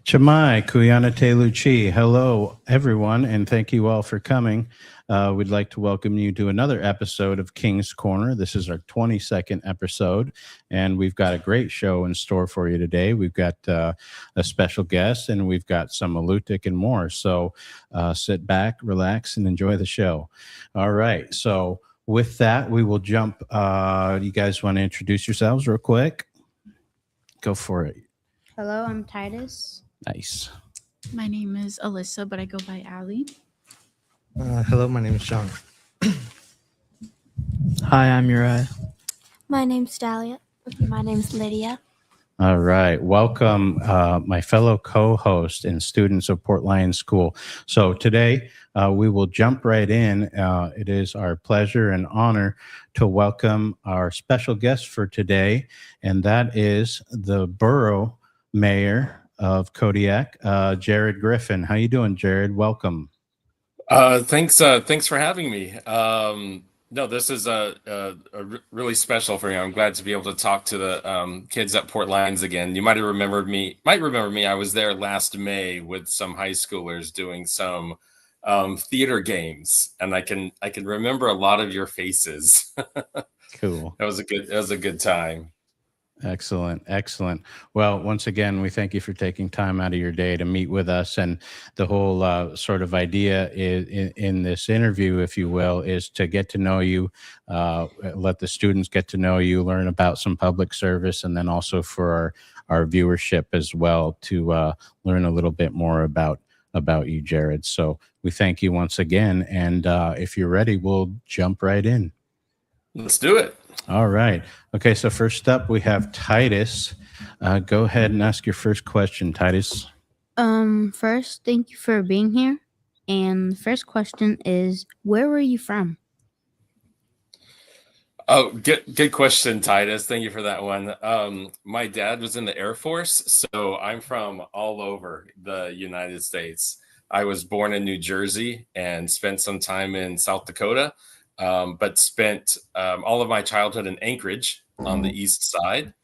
Chamai Kuyana Teluchi. Hello, everyone, and thank you all for coming. We'd like to welcome you to another episode of King's Corner. This is our 22nd episode, and we've got a great show in store for you today. We've got a special guest, and we've got some Alutic and more. So sit back, relax, and enjoy the show. All right. So with that, we will jump. You guys want to introduce yourselves real quick? Go for it. Hello, I'm Titus. Nice. My name is Alyssa, but I go by Allie. Hello, my name is Sean. Hi, I'm Uriah. My name's Dahlia. My name's Lydia. All right. Welcome, my fellow co-host and students of Port Lions School. So today we will jump right in. It is our pleasure and honor to welcome our special guest for today, and that is the Borough Mayor of Kodiak, Jared Griffin. How you doing, Jared? Welcome. Thanks for having me. No, this is really special for me. I'm glad to be able to talk to the kids at Port Lions again. You might remember me. I was there last May with some high schoolers doing some theater games, and I can remember a lot of your faces. Cool. That was a good time. Excellent. Well, once again, we thank you for taking time out of your day to meet with us. And the whole sort of idea in this interview, if you will, is to get to know you, let the students get to know you, learn about some public service, and then also for our viewership as well to learn a little bit more about you, Jared. So we thank you once again. And if you're ready, we'll jump right in. Let's do it. All right. Okay, so first up, we have Titus. Go ahead and ask your first question, Titus. First, thank you for being here. And the first question is, where were you from? Oh, good question, Titus. Thank you for that one. My dad was in the Air Force, so I'm from all over the United States. I was born in New Jersey and spent some time in South Dakota. But spent all of my childhood in Anchorage on the east side.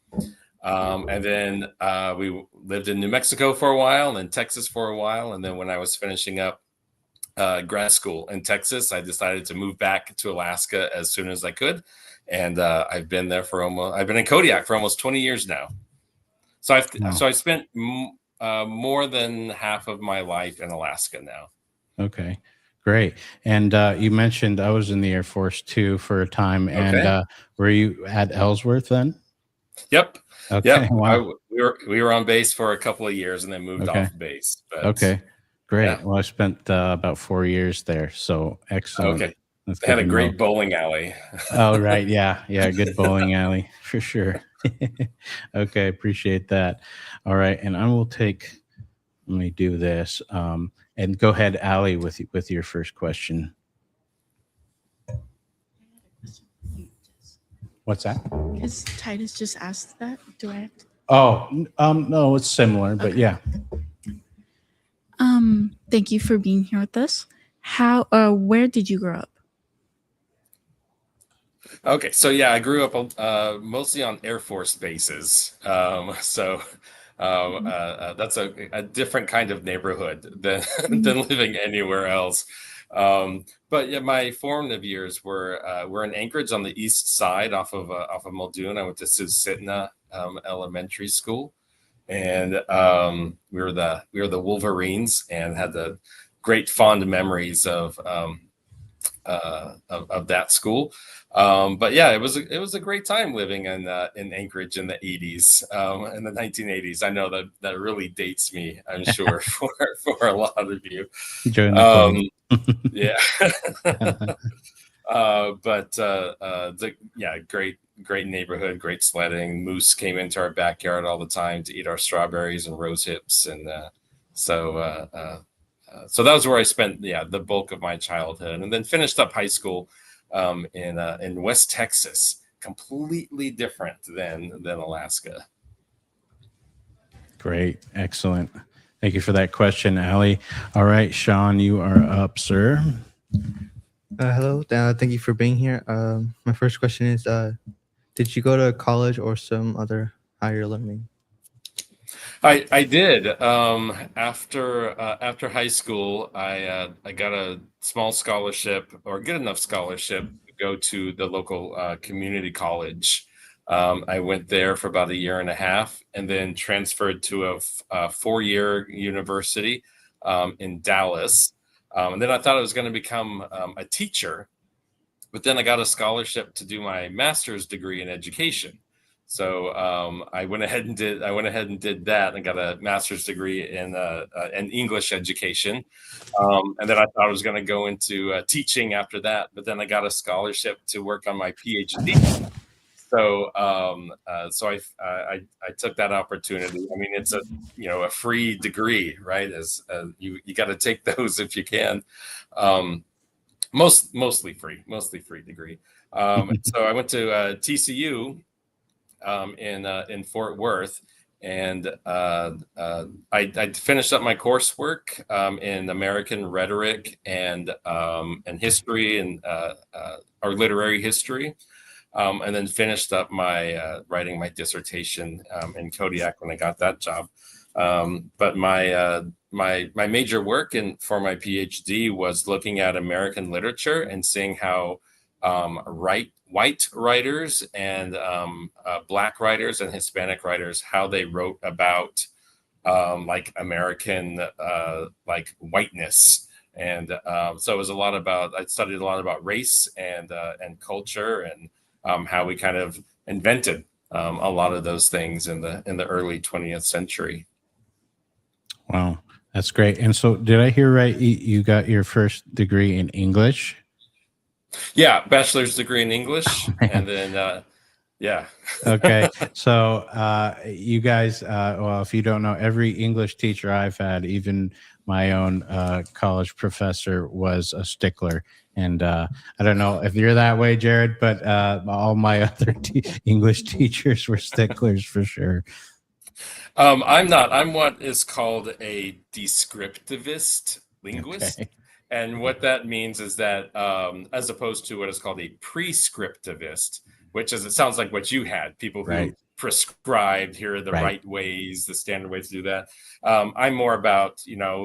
And then we lived in New Mexico for a while, and then Texas for a while. And then when I was finishing up grad school in Texas, I decided to move back to Alaska as soon as I could. And I've been there I've been in Kodiak for almost 20 years now. So I spent more than half of my life in Alaska now. Okay. Great. And you mentioned I was in the Air Force too for a time. And Okay. Were you at Ellsworth then? Yep. Okay. Yep. Wow. We were on base for a couple of years and then moved Okay. off base. But, Okay. Great. Yeah. Well, I spent about 4 years there. So excellent. Okay. That's They had good a to great know. bowling alley. Oh, right. Yeah. Good bowling alley for sure. Okay. Appreciate that. All right. And let me do this. And go ahead, Allie, with your first question. What's that? Because Titus just asked that. Do I have to? Oh, no, it's similar, but Okay. yeah. Thank you for being here with us. Where did you grow up? Okay, so yeah, I grew up mostly on Air Force bases. That's a different kind of neighborhood than living anywhere else. But yeah, my formative years were in Anchorage on the east side, off of Muldoon. I went to Susitna Elementary School, and we were the Wolverines, and had the great fond memories of that school. But yeah, it was a great time living in Anchorage in the 80s, in the 1980s. I know that really dates me, I'm sure, for a lot of you. Join the club. Yeah. Great neighborhood, great sledding. Moose came into our backyard all the time to eat our strawberries and rose hips, and so that was where I spent the bulk of my childhood, and then finished up high school in West Texas, completely different than Alaska. Great. Excellent. Thank you for that question, Allie. All right, Sean, you are up, sir. Hello, thank you for being here. My first question is, did you go to college or some other higher learning? I did. After high school, I got a small scholarship or good enough scholarship to go to the local community college. I went there for about a year and a half, and then transferred to a 4-year university in Dallas. And then I thought I was going to become a teacher, but then I got a scholarship to do my master's degree in education. So I went ahead and did that, and got a master's degree in English education. And then I thought I was going to go into teaching after that, but then I got a scholarship to work on my PhD. So I took that opportunity. I mean, it's a free degree, right? As you got to take those if you can. Mostly free degree. So I went to TCU in Fort Worth, and I finished up my coursework in American rhetoric and history and or literary history, and then finished up my writing my dissertation in Kodiak when I got that job. But my major work for my PhD was looking at American literature and seeing how white writers and Black writers and Hispanic writers, how they wrote about like American like whiteness. And so it was I studied a lot about race and culture, and how we kind of invented a lot of those things in the early 20th century. Wow, that's great. And so, did I hear right? You got your first degree in English? Yeah, bachelor's degree in English, and then yeah. Okay, so you guys, well, if you don't know, every English teacher I've had, even my own college professor, was a stickler. And I don't know if you're that way, Jared, but all my other English teachers were sticklers for sure. I'm not. I'm what is called a descriptivist linguist. Okay. And what that means is that as opposed to what is called a prescriptivist, which is, it sounds like what you had, people who Right. prescribed, here are the right ways, the standard ways to do that. I'm more about,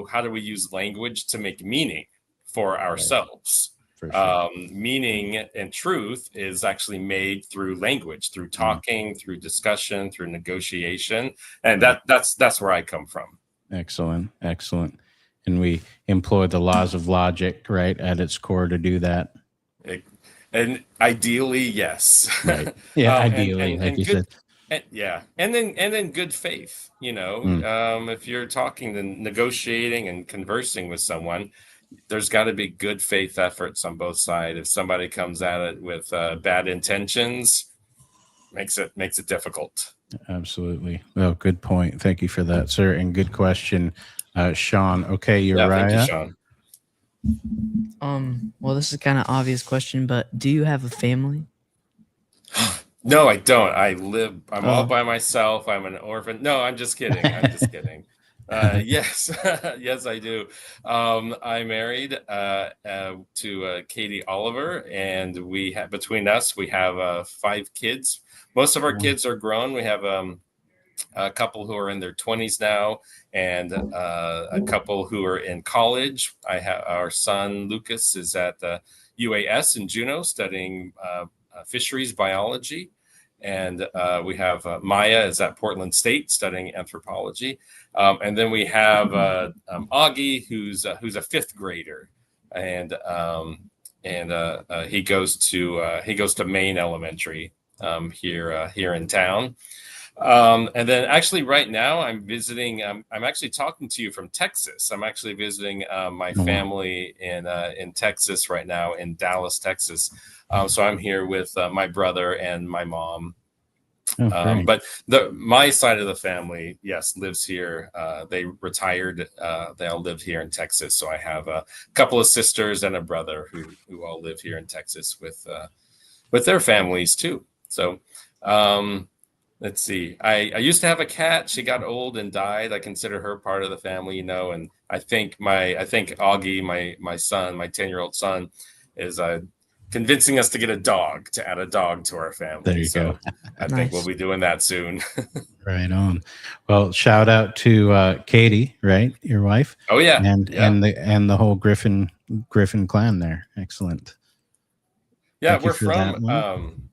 how do we use language to make meaning for ourselves? For sure. Meaning and truth is actually made through language, through talking, through discussion, through negotiation. And that's where I come from. Excellent. And we employ the laws of logic, right, at its core to do that. And ideally, yes. Right. Yeah, ideally, and like you good, said. yeah, and then good faith. If you're talking and negotiating and conversing with someone, there's got to be good faith efforts on both sides. If somebody comes at it with bad intentions, makes it difficult. Absolutely. Well, good point. Thank you for that, sir. And good question, Sean. Okay, Uriah. Thank you, Sean. Well, this is kind of obvious question, but do you have a family? No, I don't. I'm all by myself. I'm an orphan. No, I'm just kidding. Yes, yes, I do. I'm married to Katie Oliver, and between us, we have 5 kids. Most of our kids are grown. We have a couple who are in their 20s now, and a couple who are in college. I have our son Lucas is at UAS in Juneau studying fisheries biology, and we have Maya is at Portland State studying anthropology, and then we have Augie who's a 5th grader, and he goes to Maine Elementary here in town. And then actually right now I'm visiting, I'm actually talking to you from Texas. I'm actually visiting my family in Texas right now, in Dallas, Texas. So I'm here with my brother and my mom. But my side of the family, yes, lives here. They retired. They all live here in Texas. So I have a couple of sisters and a brother who all live here in Texas with their families too. So let's see. I used to have a cat. She got old and died. I consider her part of the family, and I think Augie, my son, my 10-year-old son, is convincing us to get a dog, to add a dog to our family. There you so go. I think we'll Nice. be doing that soon. Right on. Well, shout out to Katie, right, your wife, Oh yeah, and yeah. and the whole Griffin clan there. Excellent. Yeah, Thank you we're for that from one.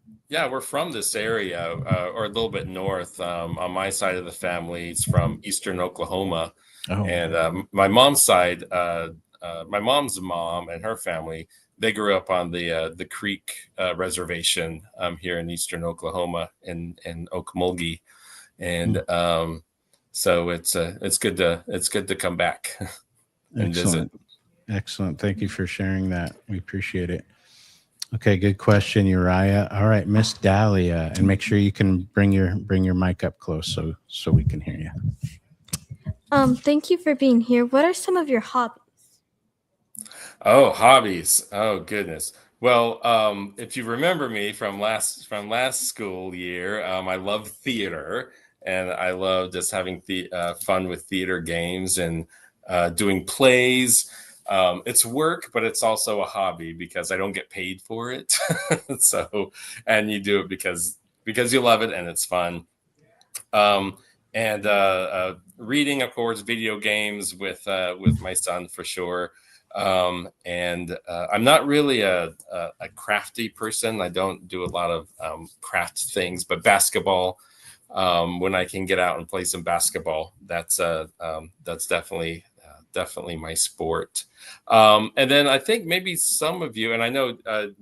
we're from this area, or a little bit north. On my side of the family, it's from Eastern Oklahoma, Oh, and my mom's side, my mom's mom and her family, they grew up on the Creek Reservation here in Eastern Oklahoma in Okmulgee, and so it's good to come back and visit. Excellent. Thank you for sharing that. We appreciate it. Okay, good question, Uriah. All right, Miss Dahlia, and make sure you can bring your mic up close so we can hear you. Thank you for being here. What are some of your hobbies? Oh, hobbies. Oh, goodness. Well, if you remember me from last school year, I love theater, and I love just having fun with theater games and doing plays. It's work, but it's also a hobby because I don't get paid for it. So, and you do it because you love it and it's fun. And reading, of course, video games with my son for sure. And I'm not really a crafty person. I don't do a lot of craft things, but basketball, when I can get out and play some basketball, that's definitely my sport. And then I think maybe some of you, and I know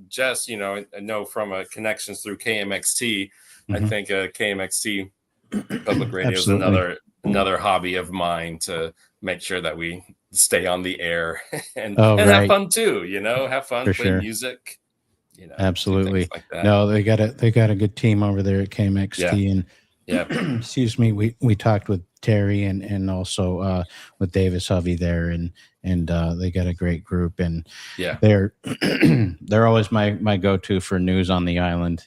Jess, I know from connections through KMXT. I think KMXT Public Radio is Absolutely. another hobby of mine, to make sure that we stay on the air and Oh, have right. fun too. Have fun, For play sure. music. Do Absolutely. things like that. No, they got a good team over there at KMXT, and Yeah. excuse me, we talked with Terry and also with Davis Hovey there, and they got a great group, and Yeah. they're always my go-to for news on the island,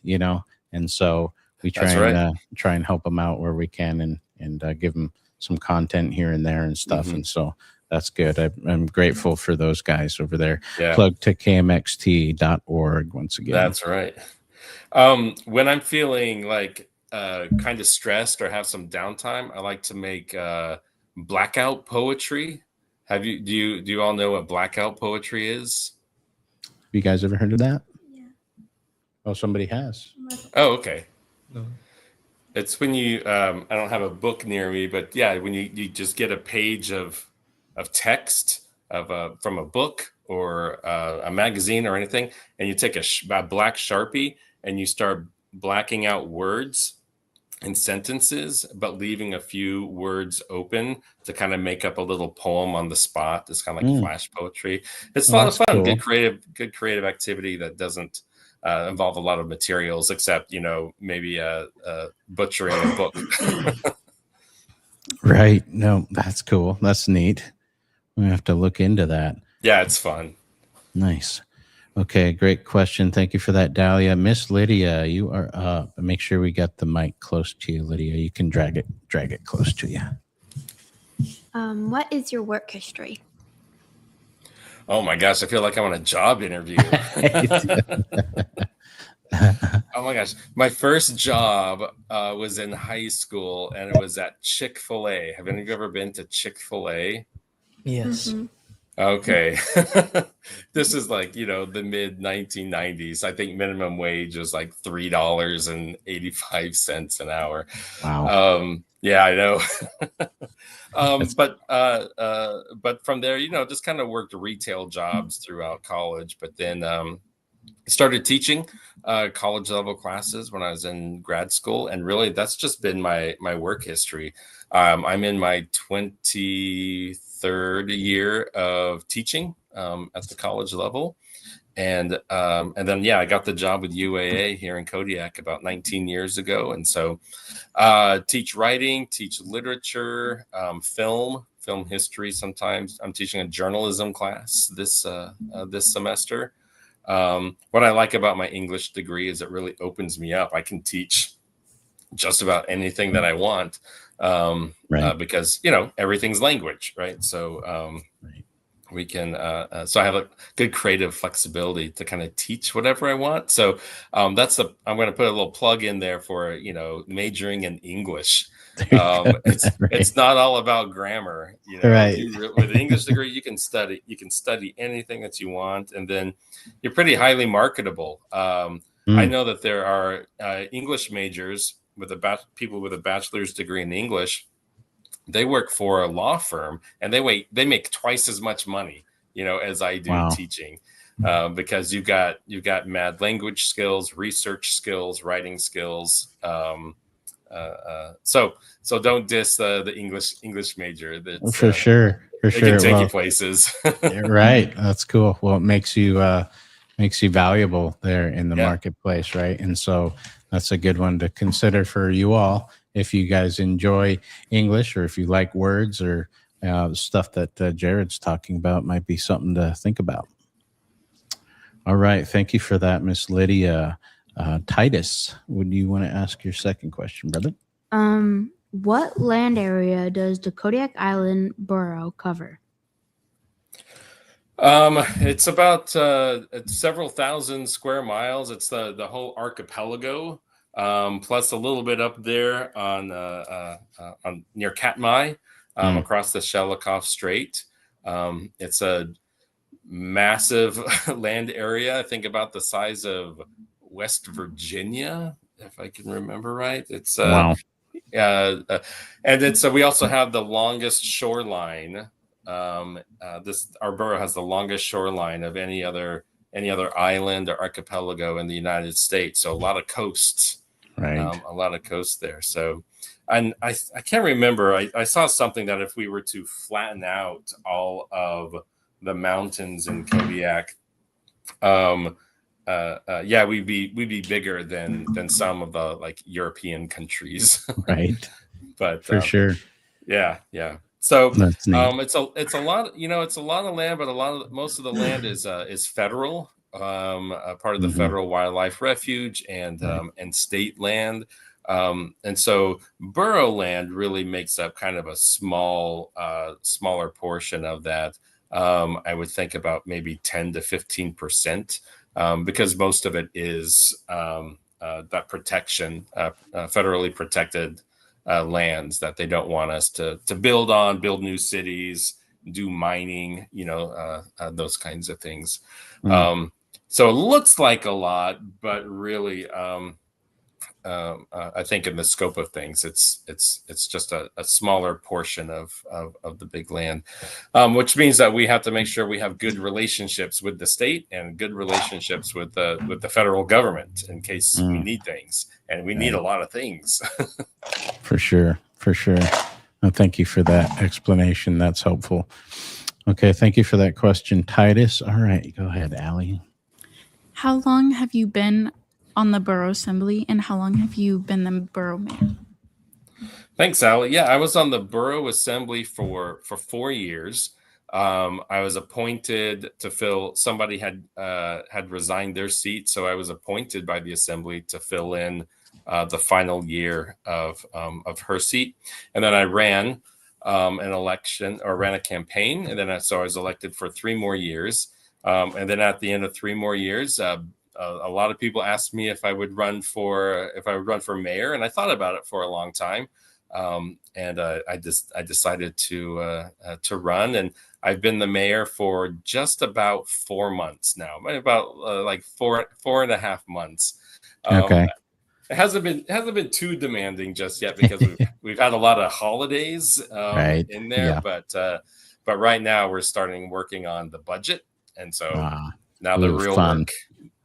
and so we try That's and right. try and help them out where we can, and give them some content here and there and stuff, Mhm. and so that's good. I'm grateful for those guys over there. Yeah. Plug to kmxt.org once again. That's right. When I'm feeling like kind of stressed or have some downtime, I like to make blackout poetry. Do you all know what blackout poetry is? You guys ever heard of that? Yeah. Oh, somebody has. Oh, okay. No. It's when you I don't have a book near me, but yeah, when you just get a page of text from a book or a magazine or anything, and you take a black Sharpie and you start blacking out words and sentences, but leaving a few words open to kind of make up a little poem on the spot. It's kind of like flash poetry. It's a lot of That's fun. cool. Good creative activity that doesn't involve a lot of materials, except maybe butchering a book. Right. No, that's cool. That's neat. We have to look into that. Yeah, it's fun. Nice. Okay, great question. Thank you for that, Dahlia. Miss Lydia, you are up. Make sure we got the mic close to you, Lydia. You can drag it close to you. What is your work history? Oh my gosh, I feel like I'm on a job interview. Oh my gosh. My first job was in high school, and it was at Chick-fil-A. Have any of you ever been to Chick-fil-A? Yes. Mhm. Okay. This is like, the mid 1990s. I think minimum wage was like $3.85 an hour. Wow. Yeah, I know. But from there, just kind of worked retail jobs throughout college, but then started teaching college level classes when I was in grad school, and really that's just been my work history. I'm in my 23rd year of teaching at the college level, and then I got the job with UAA here in Kodiak about 19 years ago, and so teach writing, teach literature, film history. Sometimes I'm teaching a journalism class this semester. What I like about my English degree is it really opens me up. I can teach just about anything that I want, Right. because everything's language, right? So Right. we can so I have a good creative flexibility to kind of teach whatever I want. So I'm going to put a little plug in there for majoring in English. It's not all about grammar, Right. With an English degree you can study anything that you want, and then you're pretty highly marketable. I know that there are English majors with people with a bachelor's degree in English. They work for a law firm, and they make twice as much money, as I do teaching, because you've got mad language skills, research skills, writing skills. So don't diss the English major. That's, for sure. It can take you places. Right. That's cool. Well, it makes you valuable there in the marketplace, right? And so that's a good one to consider for you all. If you guys enjoy English, or if you like words, or stuff that Jared's talking about, might be something to think about. All right. Thank you for that, Miss Lydia. Titus, would you want to ask your second question, brother? What land area does the Kodiak Island borough cover? It's about several thousand square miles. It's the whole archipelago, plus a little bit up there on near Katmai, across the Shelikof Strait. It's a massive land area. I think about the size of West Virginia, if I can remember right. It's wow. And it's we also have the longest shoreline. Our borough has the longest shoreline of any other island or archipelago in the United States. So a lot of coasts, right? A lot of coasts there. So, and I can't remember. I saw something that if we were to flatten out all of the mountains in Kodiak, we'd be bigger than some of the European countries, right? But for sure, yeah. So that's neat. it's a lot. It's a lot of land, but most of the land is federal, part of the federal wildlife refuge and state land. And so borough land really makes up kind of a smaller portion of that. I would think about maybe 10 to 15%. Because most of it is that protection, federally protected lands that they don't want us to build new cities, do mining, those kinds of things. So it looks like a lot, but really, I think in the scope of things, it's just a smaller portion of the big land, which means that we have to make sure we have good relationships with the state and good relationships with the federal government in case we need things, and we need a lot of things. For sure. Well, thank you for that explanation. That's helpful. Okay, thank you for that question, Titus. All right, go ahead, Allie. How long have you been on the borough assembly, and how long have you been the borough mayor? Thanks, Allie. Yeah, I was on the borough assembly for 4 years. I was appointed to fill. Somebody had resigned their seat, so I was appointed by the assembly to fill in the final year of her seat, and then I ran an election, or ran a campaign, and then I was elected for 3 more years. And then at the end of 3 more years, a lot of people asked me if I would run for mayor, and I thought about it for a long time. And I decided to run, and I've been the mayor for just about 4 months now, about like four and a half months. Okay. It hasn't been too demanding just yet because we've had a lot of holidays in there, yeah. but right now we're starting working on the budget, and so now Ooh, the real fun. work.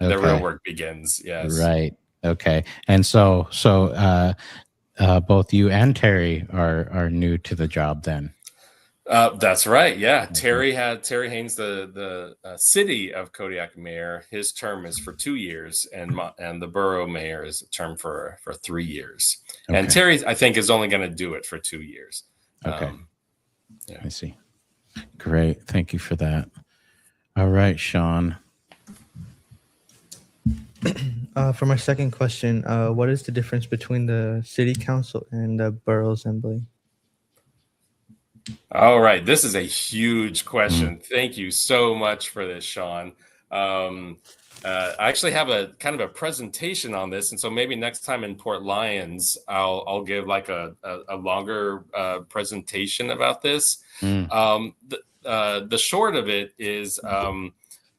The real work begins. Yes. Right. Okay. And so both you and Terry are new to the job then. That's right. Yeah. Terry Haynes, the city of Kodiak mayor. His term is for 2 years, and the borough mayor is a term for 3 years. Okay. And Terry, I think, is only going to do it for 2 years. Okay. I see. Great. Thank you for that. All right, Sean. For my second question, what is the difference between the city council and the borough assembly? All right, this is a huge question. Thank you so much for this, Sean. I actually have a kind of a presentation on this, and so maybe next time in Port Lions, I'll give like a longer presentation about this. The short of it is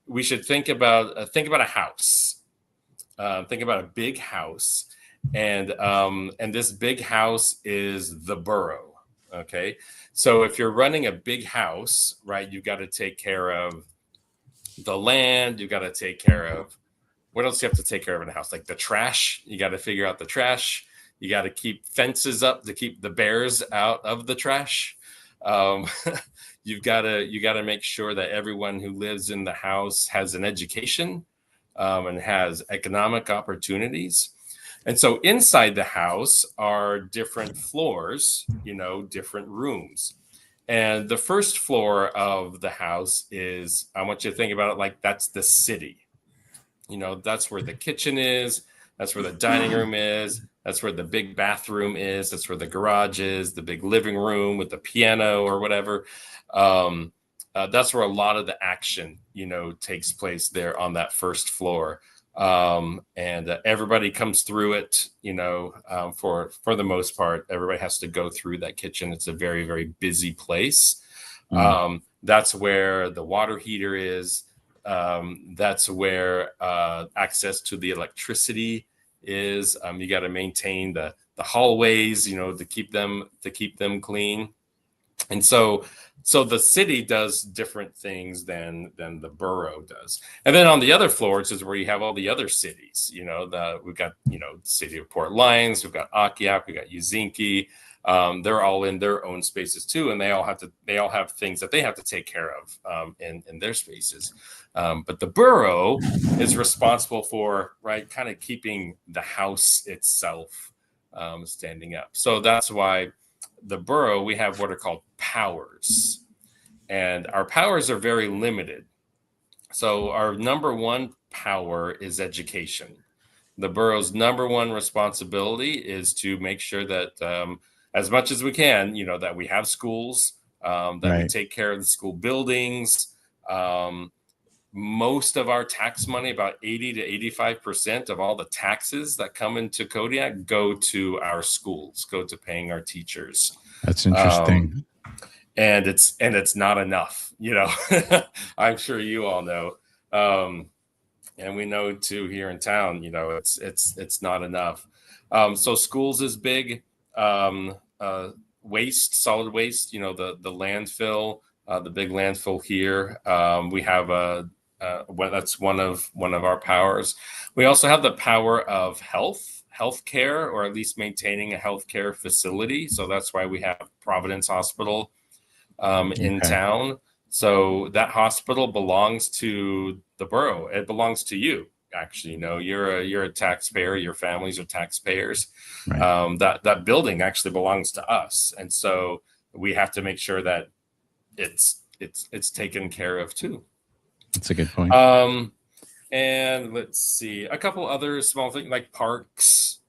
we should think about a house. Think about a big house, and this big house is the borough. Okay, so if you're running a big house, right, you've got to take care of the land. You've got to take care of what else you have to take care of in a house, like the trash. You got to figure out the trash. You got to keep fences up to keep the bears out of the trash. You got to make sure that everyone who lives in the house has an education and has economic opportunities. And so inside the house are different floors, different rooms. And the first floor of the house is, I want you to think about it like that's the city. That's where the kitchen is. That's where the dining room is. That's where the big bathroom is. That's where the garage is, the big living room with the piano or whatever. That's where a lot of the action, takes place there on that first floor. And everybody comes through it, for the most part. Everybody has to go through that kitchen. It's a very, very busy place. That's where the water heater is. That's where access to the electricity is. You got to maintain the hallways, to keep them clean. And so the city does different things than the borough does. And then on the other floors is where you have all the other cities. We've got the city of Port Lions, we've got Akiak, we've got Uzinki. They're all in their own spaces too, and they all have things that they have to take care of in their spaces. But the borough is responsible for kind of keeping the house itself standing up. So that's why the borough, we have what are called powers, and our powers are very limited. So our number one power is education. The borough's number one responsibility is to make sure that as much as we can, that we have schools, that we take care of the school buildings. Most of our tax money, about 80 to 85% of all the taxes that come into Kodiak go to our schools, go to paying our teachers. That's interesting. And it's not enough, I'm sure you all know. And we know too here in town, it's not enough. So schools is big. Waste, solid waste, the landfill, the big landfill here. We have that's one of our powers. We also have the power of healthcare, or at least maintaining a healthcare facility. So that's why we have Providence Hospital in town. So that hospital belongs to the borough. It belongs to you. Actually, you're a taxpayer. Your families are taxpayers. Right. That building actually belongs to us, and so we have to make sure that it's taken care of too. That's a good point. And let's see, a couple other small things like parks.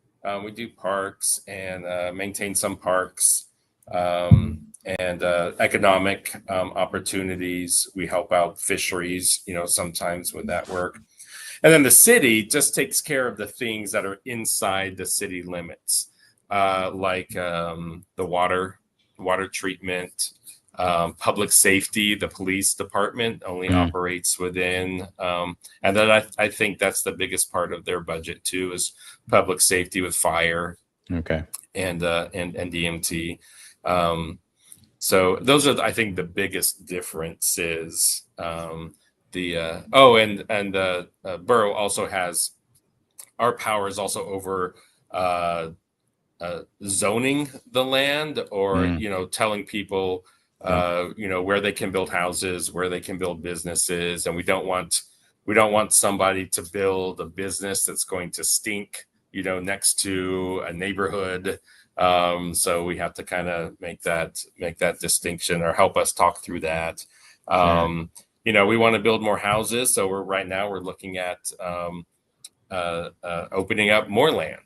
We do parks and maintain some parks, and economic opportunities. We help out fisheries, sometimes with that work. And then the city just takes care of the things that are inside the city limits, like the water treatment, public safety. The police department only operates within, and then I think that's the biggest part of their budget too, is public safety with fire, and DMT. So those are, I think, the biggest differences. The borough also has, our power is also over zoning the land, or telling people where they can build houses, where they can build businesses, and we don't want somebody to build a business that's going to stink next to a neighborhood. So we have to kind of make that distinction, or help us talk through that. We want to build more houses, so we're looking at opening up more land,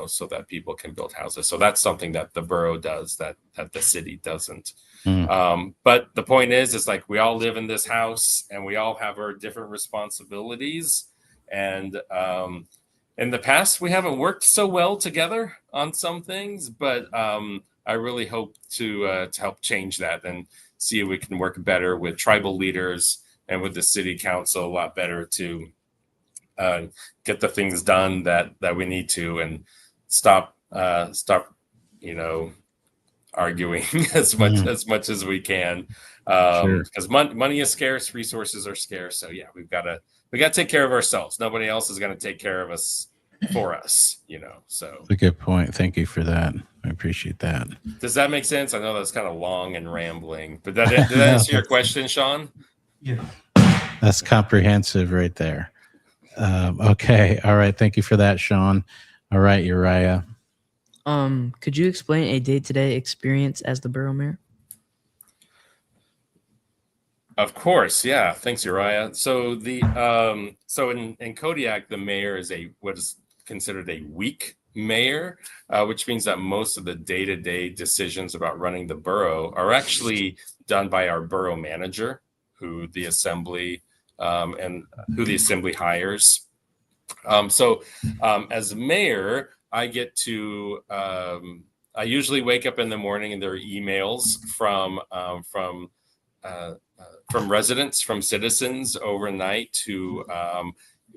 so that people can build houses. So that's something that the borough does that the city doesn't. Mm. But the point is like we all live in this house and we all have our different responsibilities. And in the past, we haven't worked so well together on some things, but I really hope to help change that and see if we can work better with tribal leaders and with the city council a lot better to get the things done that we need to, and stop arguing as much as we can, because money is scarce, resources are scarce. So yeah, we got to take care of ourselves. Nobody else is going to take care of us for us, so That's a good point. Thank you for that. I appreciate that. does that make sense? I know that's kind of long and rambling, but did that answer your question, Sean? Yeah. That's comprehensive right there. Okay. All right. Thank you for that, Sean. All right, Uriah. Could you explain a day-to-day experience as the borough mayor? Of course, yeah. Thanks, Uriah. So in Kodiak, the mayor is what is considered a weak mayor, which means that most of the day-to-day decisions about running the borough are actually done by our borough manager, who the assembly hires. As mayor, I get to I usually wake up in the morning and there are emails from residents, from citizens overnight who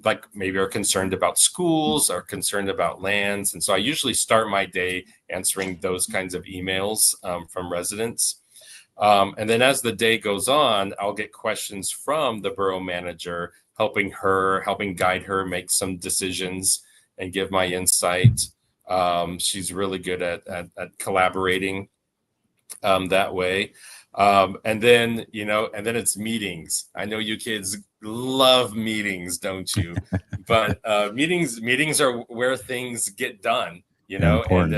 like maybe are concerned about schools or concerned about lands. And so I usually start my day answering those kinds of emails from residents. And then as the day goes on, I'll get questions from the borough manager, helping guide her make some decisions and give my insight. She's really good at collaborating that way. And then it's meetings. I know you kids love meetings, don't you? But meetings are where things get done, and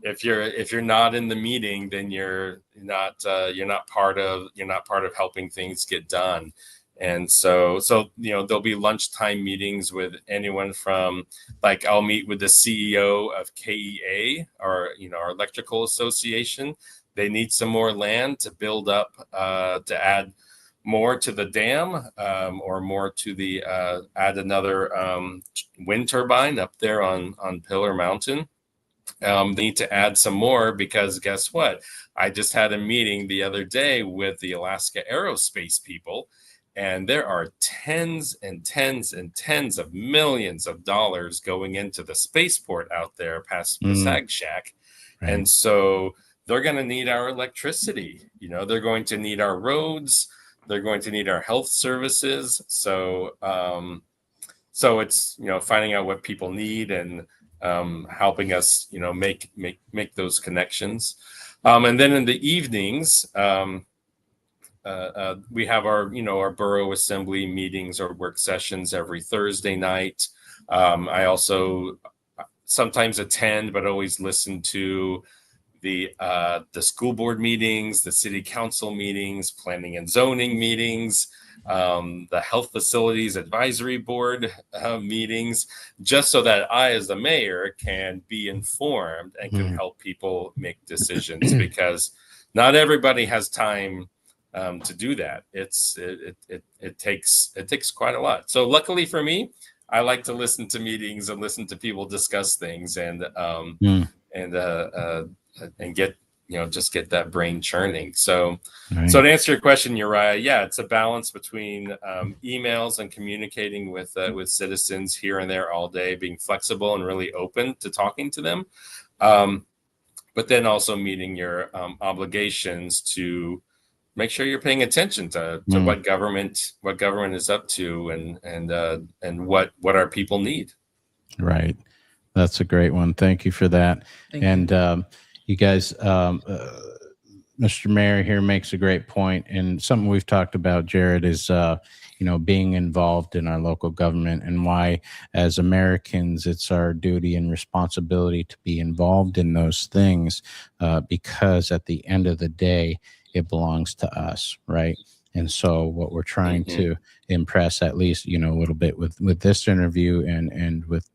if you're not in the meeting, then you're not part of helping things get done. And so there'll be lunchtime meetings with anyone from, like, I'll meet with the CEO of KEA, our electrical association. They need some more land to build up, to add more to the dam, or more to the add another wind turbine up there on Pillar Mountain. They need to add some more because guess what? I just had a meeting the other day with the Alaska Aerospace people, and there are tens and tens and tens of millions of dollars going into the spaceport out there past Sag Shack. Right. And so they're going to need our electricity. They're going to need our roads. They're going to need our health services. So it's, finding out what people need and helping us, make those connections. And then in the evenings, we have our borough assembly meetings or work sessions every Thursday night. I also sometimes attend, but always listen to the school board meetings, the city council meetings, planning and zoning meetings, the health facilities advisory board meetings, just so that I, as the mayor, can be informed and can help people make decisions, because not everybody has time to do that. It takes quite a lot. So luckily for me, I like to listen to meetings and listen to people discuss things and get just get that brain churning. So So to answer your question, Uriah, yeah, it's a balance between emails and communicating with citizens here and there all day, being flexible and really open to talking to them, but then also meeting your obligations to make sure you're paying attention to what government is up to and what our people need. Right. That's a great one. Thank you for that. Thank you. You guys, Mr. Mayor here makes a great point, and something we've talked about, Jared, is being involved in our local government, and why, as Americans, it's our duty and responsibility to be involved in those things, because at the end of the day, it belongs to us, right? And so what we're trying Mhm. to impress, at least, a little bit with this interview and with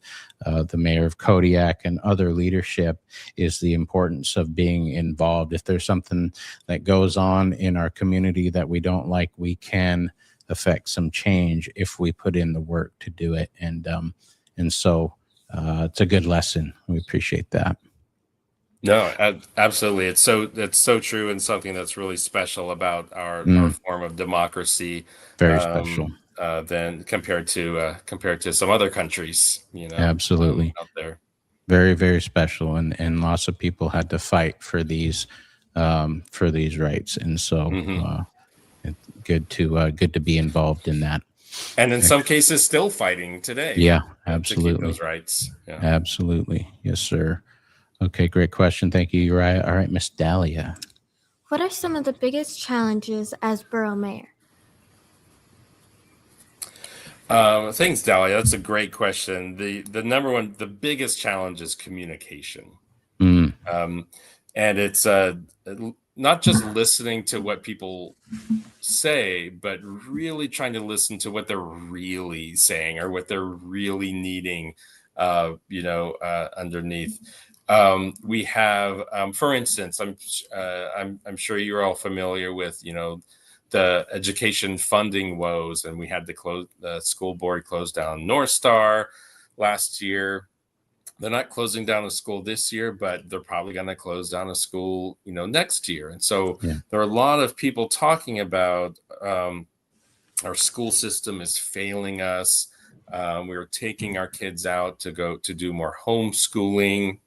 the mayor of Kodiak and other leadership, is the importance of being involved. If there's something that goes on in our community that we don't like, we can affect some change if we put in the work to do it. And so it's a good lesson. We appreciate that. No, absolutely. It's so true, and something that's really special about our form of democracy. Very special. Than compared to some other countries, Absolutely. out there. Very, very special, and lots of people had to fight for these rights, and so it's good to be involved in that. And in some cases, still fighting today. Yeah, To keep absolutely. those rights. Yeah. Absolutely. Yes, sir. Okay, great question. Thank you, Uriah. All right, Miss Dahlia. What are some of the biggest challenges as borough mayor? Thanks, Dahlia. That's a great question. The number one, the biggest challenge is communication. Mm, And it's not just listening to what people say, but really trying to listen to what they're really saying or what they're really needing, underneath. We have, for instance, I'm sure you're all familiar with, the education funding woes, and we had the school board close down North Star last year. They're not closing down a school this year, but they're probably going to close down a school, next year. And so there are a lot of people talking about our school system is failing us. We're taking our kids out to go to do more homeschooling.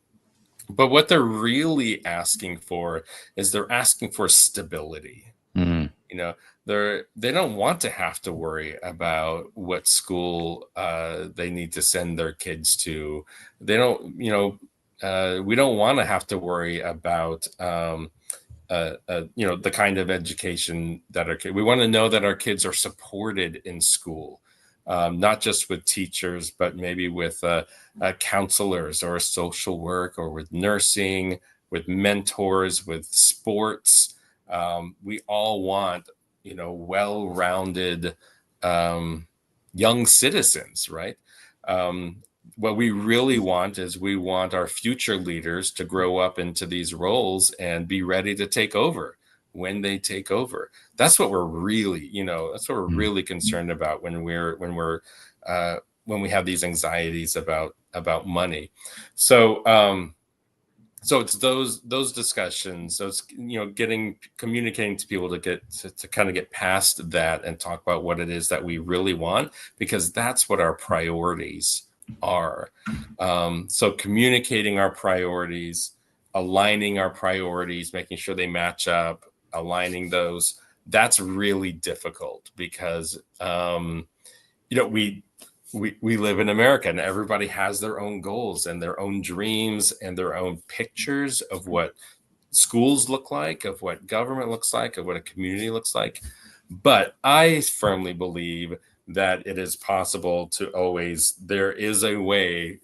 But what they're really asking for is they're asking for stability. mm, They don't want to have to worry about what school they need to send their kids to. They don't, we don't want to have to worry about, the kind of education that our kids. We want to know that our kids are supported in school, not just with teachers, but maybe with counselors or social work or with nursing, with mentors, with sports. We all want, well-rounded young citizens, right? What we really want is we want our future leaders to grow up into these roles and be ready to take over when they take over. That's what we're really, really concerned about when we have these anxieties about money. So it's those discussions. So it's communicating to people to kind of get past that and talk about what it is that we really want, because that's what our priorities are. So communicating our priorities, aligning our priorities, making sure they match up, aligning those. That's really difficult because we live in America and everybody has their own goals and their own dreams and their own pictures of what schools look like, of what government looks like, of what a community looks like. But I firmly believe that it is possible there is a way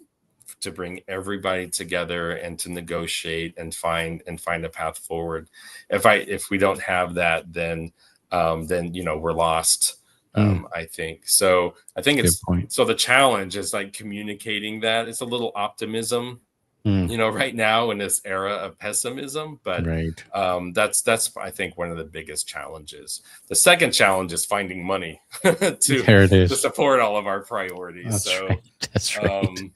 to bring everybody together and to negotiate and find a path forward. If we don't have that, then we're lost. I think so. I think it's so the challenge is like communicating that. It's a little optimism, right now in this era of pessimism. But right. That's I think one of the biggest challenges. The second challenge is finding money to support all of our priorities. That's right.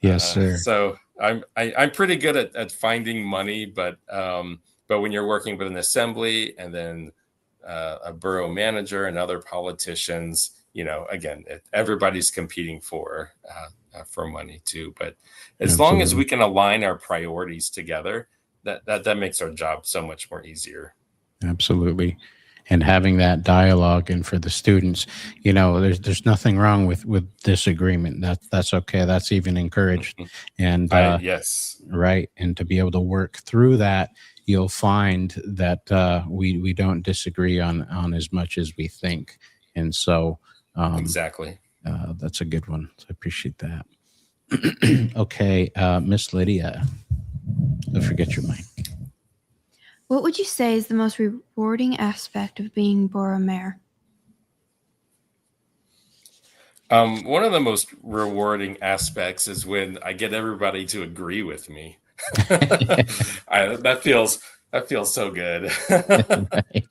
Yes, sir. So I'm pretty good at finding money, but when you're working with an assembly and then a borough manager and other politicians, again, everybody's competing for money too. But as long as we can align our priorities together, that makes our job so much more easier. Absolutely. And having that dialogue, and for the students, there's nothing wrong with disagreement. That's okay. That's even encouraged. And yes, right. And to be able to work through that, you'll find that we don't disagree on as much as we think. And so exactly. That's a good one. So I appreciate that. Okay, Miss Lydia, don't forget your mic. What would you say is the most rewarding aspect of being borough mayor? One of the most rewarding aspects is when I get everybody to agree with me. That feels so good. Right.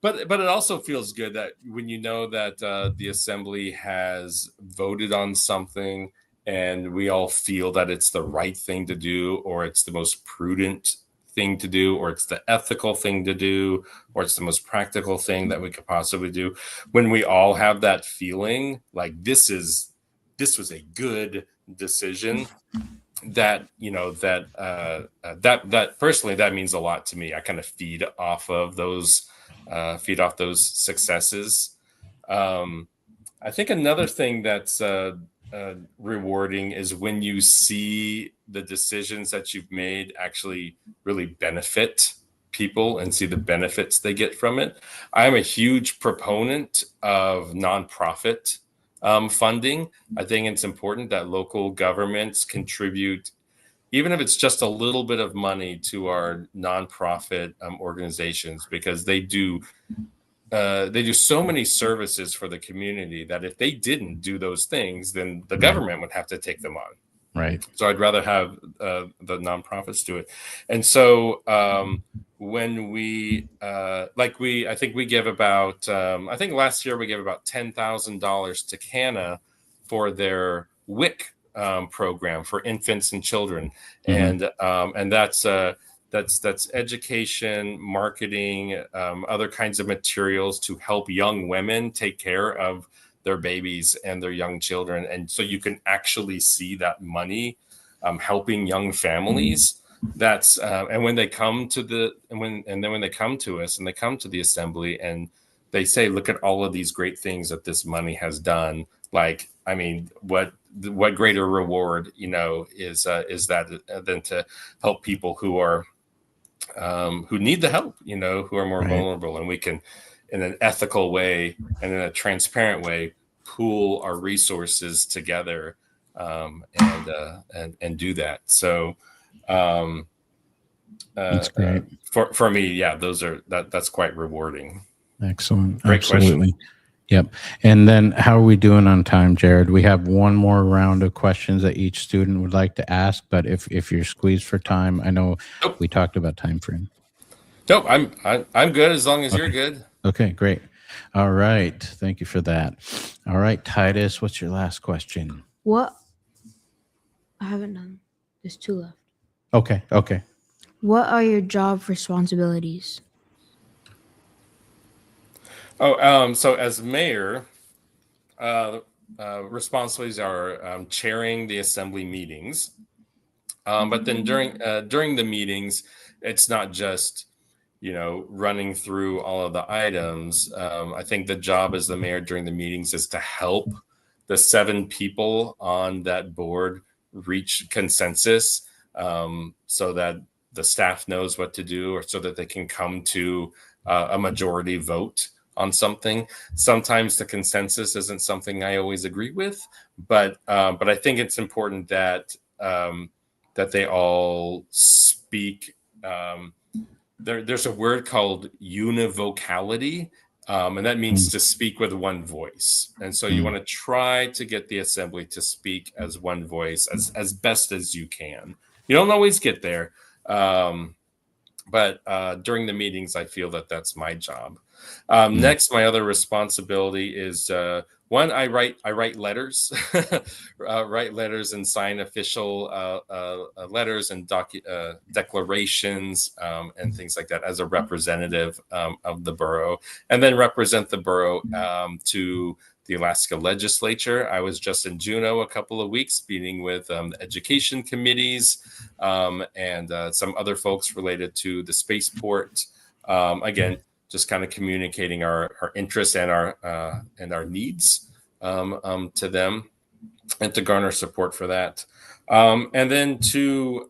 But it also feels good that when you know that the assembly has voted on something and we all feel that it's the right thing to do, or it's the most prudent thing to do, or it's the ethical thing to do, or it's the most practical thing that we could possibly do. When we all have that feeling like this was a good decision, that that personally, that means a lot to me. I kind of feed off those successes. I think another thing that's rewarding is when you see the decisions that you've made actually really benefit people and see the benefits they get from it. I'm a huge proponent of nonprofit funding. I think it's important that local governments contribute, even if it's just a little bit of money, to our nonprofit organizations, because they do so many services for the community that if they didn't do those things, then the government would have to take them on. Right. So I'd rather have the nonprofits do it. And so when I think we give about, I think last year we gave about $10,000 to CANA for their WIC program for infants and children. Mhm. And that's education, marketing, other kinds of materials to help young women take care of their babies and their young children. And so you can actually see that money helping young families. That's and when they come to when they come to us and they come to the assembly and they say, look at all of these great things that this money has done. Like, I mean, what greater reward, is that than to help people who are who need the help, who are more Right. vulnerable, and we can, in an ethical way and in a transparent way, pool our resources together and do that. So That's great. For me, yeah, that's quite rewarding. Excellent. Great Absolutely. Yep. And then how are we doing on time, Jared? We have one more round of questions that each student would like to ask, but if you're squeezed for time, I know Nope. we talked about time frame. Nope, I'm good as long as you're good. Okay, great. All right. Thank you for that. All right, Titus, what's your last question? What? I haven't done. There's 2 left. Okay. What are your job responsibilities? So as mayor, responsibilities are chairing the assembly meetings. But then during the meetings, it's not just, running through all of the items. I think the job as the mayor during the meetings is to help the 7 people on that board reach consensus, so that the staff knows what to do, or so that they can come to a majority vote on something. Sometimes the consensus isn't something I always agree with, but I think it's important that they all speak. There's a word called univocality, and that means to speak with one voice. And so you want to try to get the assembly to speak as one voice as best as you can. You don't always get there, but during the meetings, I feel that that's my job. Next, my other responsibility is one. I write letters, write letters and sign official letters and declarations and things like that as a representative of the borough, and then represent the borough to the Alaska legislature. I was just in Juneau a couple of weeks meeting with the education committees and some other folks related to the spaceport. Again, just kind of communicating our interests and our needs to them, and to garner support for that. And then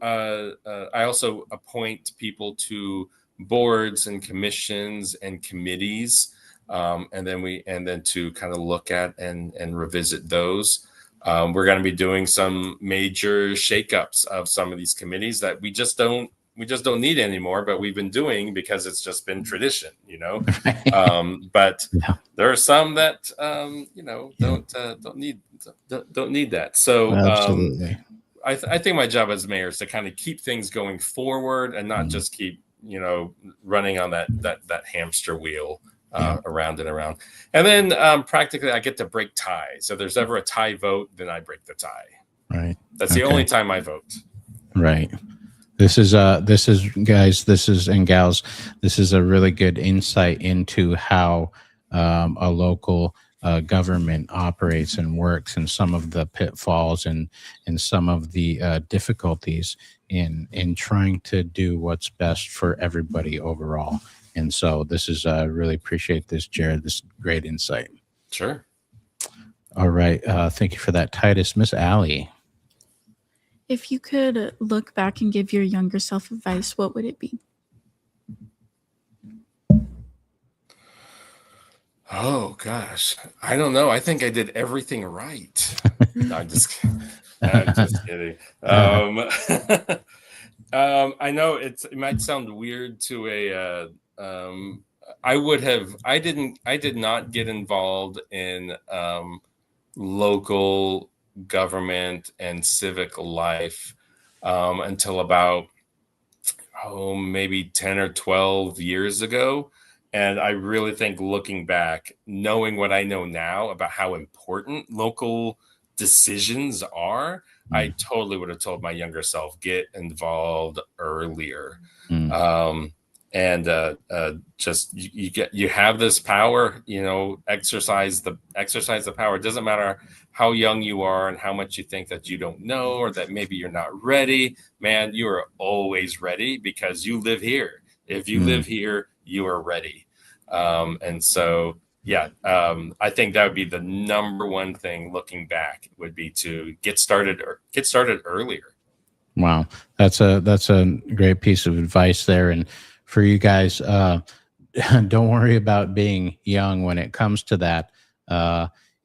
I also appoint people to boards and commissions and committees, and then to kind of look at and revisit those. We're going to be doing some major shakeups of some of these committees that we just don't don't need it anymore, but we've been doing because it's just been tradition, but Yeah. there are some that don't need that. So Absolutely. I think my job as mayor is to kind of keep things going forward and not just keep running on that hamster wheel around and around. And then practically I get to break ties. So if there's ever a tie vote, then I break the tie. Right. That's the only time I vote. Right. This is guys, and gals, this is a really good insight into how a local government operates and works, and some of the pitfalls and some of the difficulties in trying to do what's best for everybody overall. And so this is really appreciate this, Jared. This great insight. Sure. All right. Thank you for that, Titus. Miss Allie. If you could look back and give your younger self advice, what would it be? Oh gosh, I don't know. I think I did everything right. No, I'm just kidding. I know it might sound weird to I did not get involved in local government and civic life until about maybe 10 or 12 years ago. And I really think, looking back, knowing what I know now about how important local decisions are, I totally would have told my younger self, get involved earlier. Just you have this power, exercise the power. It doesn't matter how young you are and how much you think that you don't know, or that maybe you're not ready. Man, you are always ready because you live here. If you live here, you are ready. I think that would be the number one thing looking back, would be to get started earlier. Wow. That's a great piece of advice there. And for you guys, don't worry about being young when it comes to that.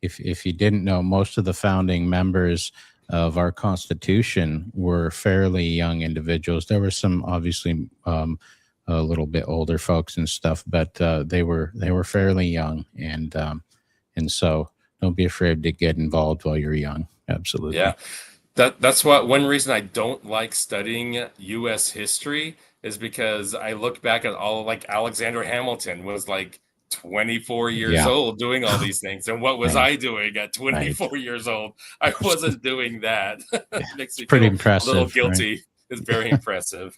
If you didn't know, most of the founding members of our Constitution were fairly young individuals. There were some obviously a little bit older folks and stuff, but they were fairly young, and so don't be afraid to get involved while you're young. Absolutely. Yeah, that's one reason I don't like studying U.S. history, is because I look back at all, like, Alexander Hamilton was like 24 years old doing all these things, and what was I doing at 24 years old? I wasn't doing that. It makes me pretty feel impressive, a little guilty. Right? It's very impressive.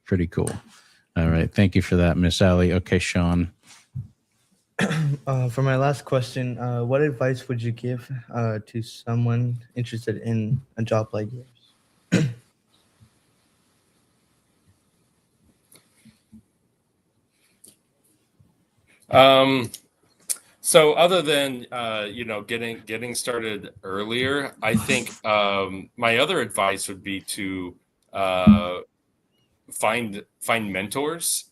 Pretty cool. All right. Thank you for that, Miss Allie. Okay, Sean. For my last question, what advice would you give to someone interested in a job like yours? So other than getting started earlier, I think my other advice would be to find mentors.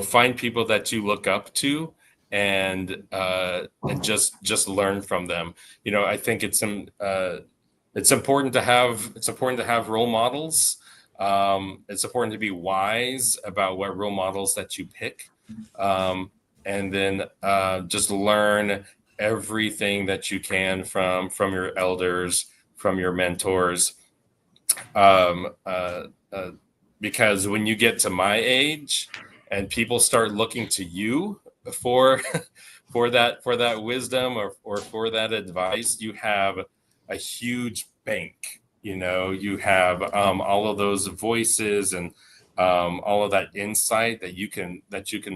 Find people that you look up to, and just learn from them. I think it's important to have role models. It's important to be wise about what role models that you pick, and then just learn everything that you can from your elders, from your mentors. Because when you get to my age and people start looking to you for that wisdom or for that advice, you have a huge bank. You have all of those voices and all of that insight that you can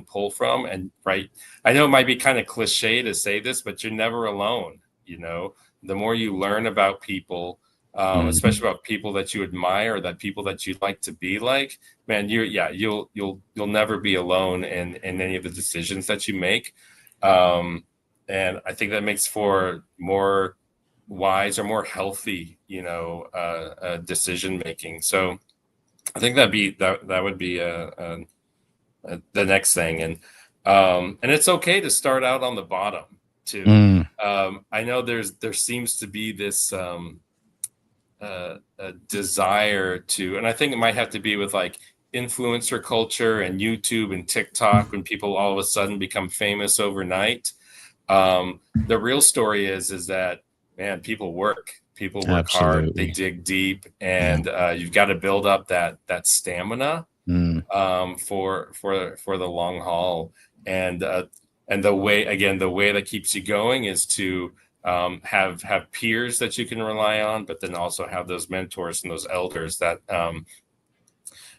pull from. And right, I know it might be kind of cliche to say this, but you're never alone. The more you learn about people, especially about people that you admire, or that people that you'd like to be like, man, you'll never be alone in any of the decisions that you make. And I think that makes for more wise or more healthy, decision making. So I think that would be the next thing. And it's okay to start out on the bottom too. I know there seems to be this a desire to, and I think it might have to be with like influencer culture and YouTube and TikTok when people all of a sudden become famous overnight. The real story is that, man, people work hard, they dig deep, and you've got to build up that stamina for the long haul. And the way that keeps you going is to have peers that you can rely on, but then also have those mentors and those elders that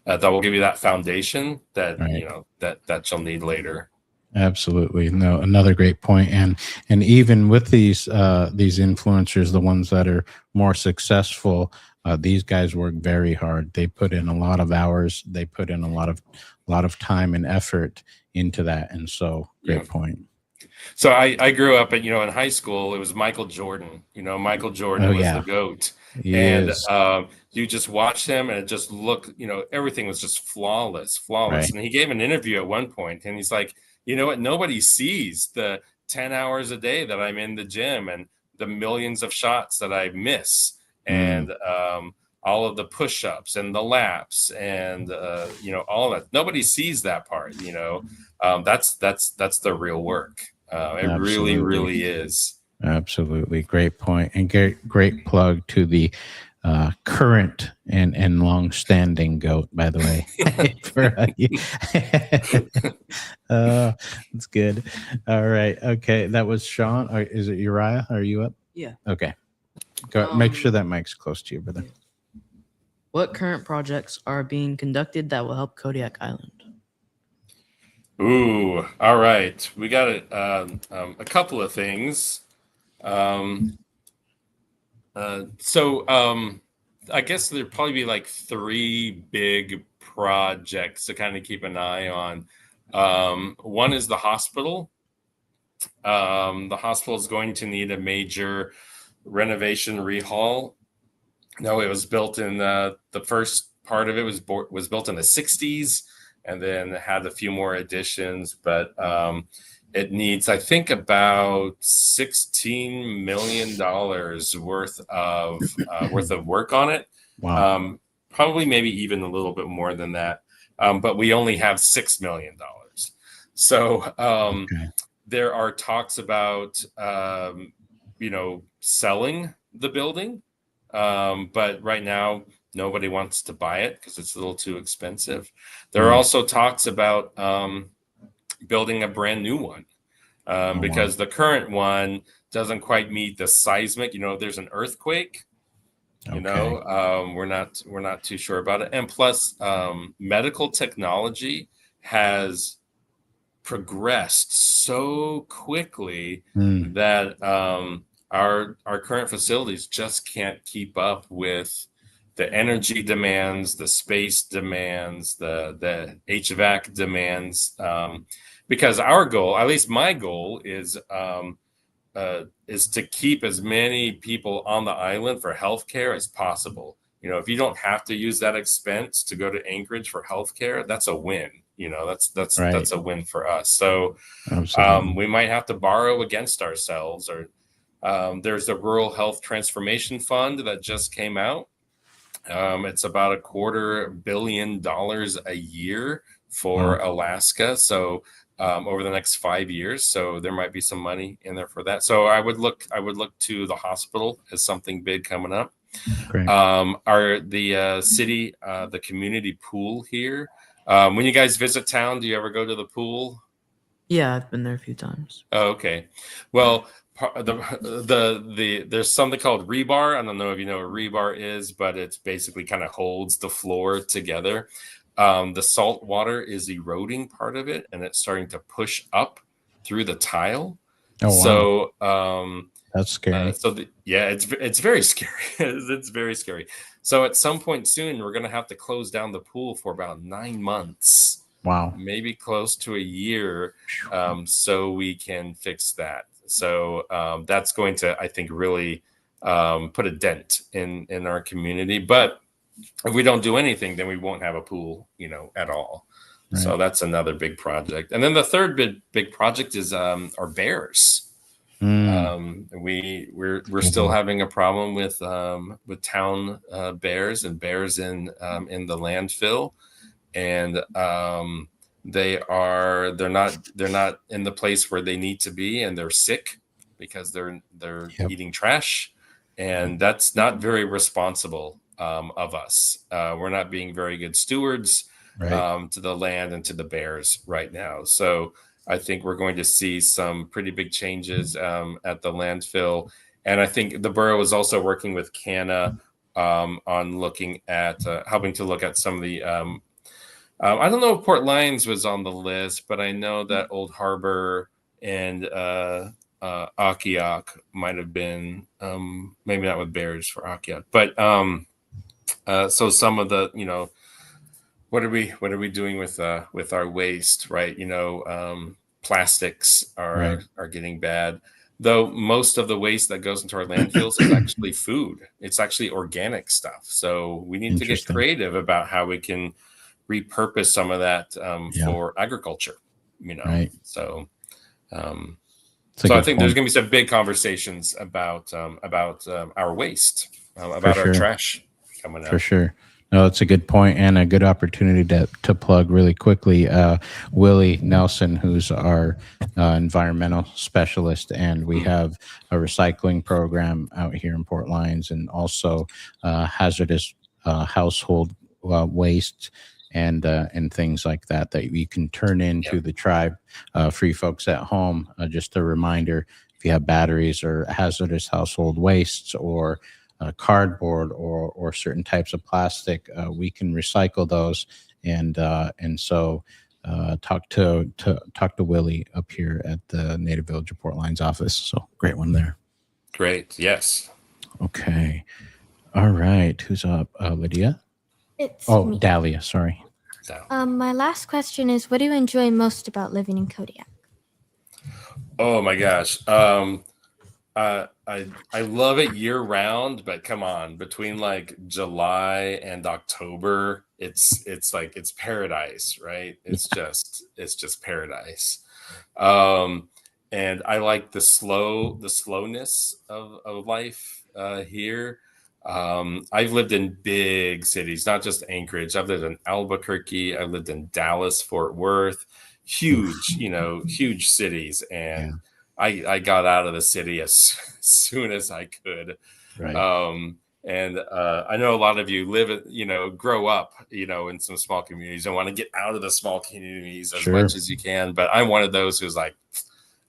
will give you that foundation that that you'll need later. Absolutely. No, another great point. And even with these influencers, the ones that are more successful, these guys work very hard. They put in a lot of hours. They put in a lot of time and effort into that. And so, great point. So I grew up at, in high school, it was Michael Jordan. Michael Jordan was the GOAT. You just watch him and it just looked, everything was just flawless. Right. And he gave an interview at one point and he's like, you know what? Nobody sees the 10 hours a day that I'm in the gym and the millions of shots that I miss and all of the push-ups and the laps and, all that. Nobody sees that part, that's the real work. It really, really is. Absolutely. Great point. And great plug to the current and long-standing GOAT, by the way. That's good. All right. Okay. That was Sean. Is it Uriah? Are you up? Yeah. Okay. Go. Make sure that mic's close to you, brother. What current projects are being conducted that will help Kodiak Island? Ooh. All right. We got a couple of things. I guess there'd probably be like 3 big projects to kind of keep an eye on. One is the hospital. The hospital is going to need a major renovation rehaul. No, it was built in the first part of it was built in the 60s and then had a few more additions, but it needs, I think, about $16 million worth of work on it. Wow. Probably maybe even a little bit more than that. But we only have $6 million. So there are talks about, selling the building. But right now, nobody wants to buy it because it's a little too expensive. There are also talks about building a brand new one because the current one doesn't quite meet the seismic. If there's an earthquake, we're not too sure about it. And plus, medical technology has progressed so quickly that our current facilities just can't keep up with the energy demands, the space demands, the HVAC demands. Because our goal, at least my goal, is to keep as many people on the island for healthcare as possible. If you don't have to use that expense to go to Anchorage for healthcare, that's a win. That's right. That's a win for us. So we might have to borrow against ourselves, or there's the Rural Health Transformation Fund that just came out. It's about $250 million a year for Alaska. So over the next 5 years. So there might be some money in there for that. So I would look to the hospital as something big coming up. Great. The city, the community pool here. When you guys visit town, do you ever go to the pool? Yeah, I've been there a few times. Oh, okay. Well, there's something called rebar. I don't know if you know what rebar is, but it's basically kind of holds the floor together. The salt water is eroding part of it, and it's starting to push up through the tile. Oh, wow. So that's scary. It's very scary. It's very scary. So at some point soon, we're going to have to close down the pool for about 9 months. Wow. Maybe close to a year, so we can fix that. So that's going to, I think, really put a dent in our community. But if we don't do anything, then we won't have a pool, at all. Right. So that's another big project. And then the third big project is our bears. We're still having a problem with town bears and bears in the landfill, and they're not in the place where they need to be, and they're sick because they're eating trash, and that's not very responsible of us. We're not being very good stewards to the land and to the bears right now. So I think we're going to see some pretty big changes at the landfill. And I think the borough is also working with CANA on looking at helping to look at some of the I don't know if Port Lions was on the list, but I know that Old Harbor and Akiak might have been, maybe not with bears for Akiak, but so some of the, what are we doing with our waste, right? Plastics are getting bad. Though most of the waste that goes into our landfills is actually food. It's actually organic stuff. So we need to get creative about how we can repurpose some of that for agriculture. So I think there's going to be some big conversations about our waste, about our trash coming up. For sure. No, it's a good point and a good opportunity to plug really quickly. Willie Nelson, who's our environmental specialist, and we have a recycling program out here in Port Lions, and also hazardous household waste and things like that you can turn into the tribe. For you folks at home, just a reminder: if you have batteries or hazardous household wastes or cardboard or certain types of plastic, we can recycle those, and so talk to Willie up here at the Native Village of Port Lions office. So great one there. Great. Yes. Okay. All right. Who's up? Lydia? It's me. Dahlia. Sorry. My last question is, what do you enjoy most about living in Kodiak? Oh my gosh. I love it year round, but come on, between like July and October, it's paradise, right? It's just paradise. And I like the slowness of life here. I've lived in big cities, not just Anchorage. I've lived in Albuquerque. I've lived in Dallas, Fort Worth, huge cities. And I got out of the city as soon as I could. Right. And I know a lot of you grow up, in some small communities and want to get out of the small communities as much as you can. But I'm one of those who's like,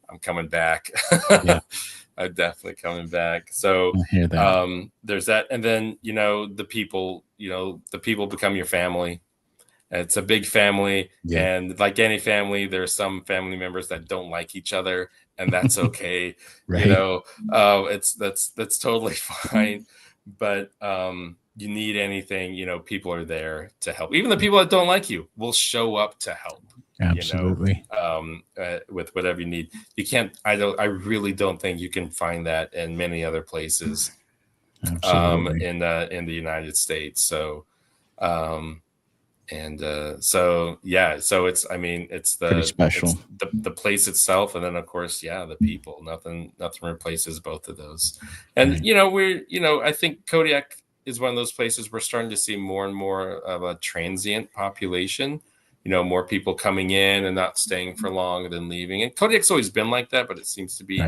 I'm coming back. Yeah. I'm definitely coming back. So there's that. And then, the people become your family. It's a big family. Yeah. And like any family, there's some family members that don't like each other, and that's okay. Right. That's totally fine. But you need anything, people are there to help. Even the people that don't like you will show up to help. Absolutely. With whatever you need. You can't, I really don't think you can find that in many other places. Absolutely. In the United States. So so it's pretty special. It's the place itself, and then of course, the people. Nothing replaces both of those. And I think Kodiak is one of those places we're starting to see more and more of a transient population. More people coming in and not staying for long, than leaving. And Kodiak's always been like that, but it seems to be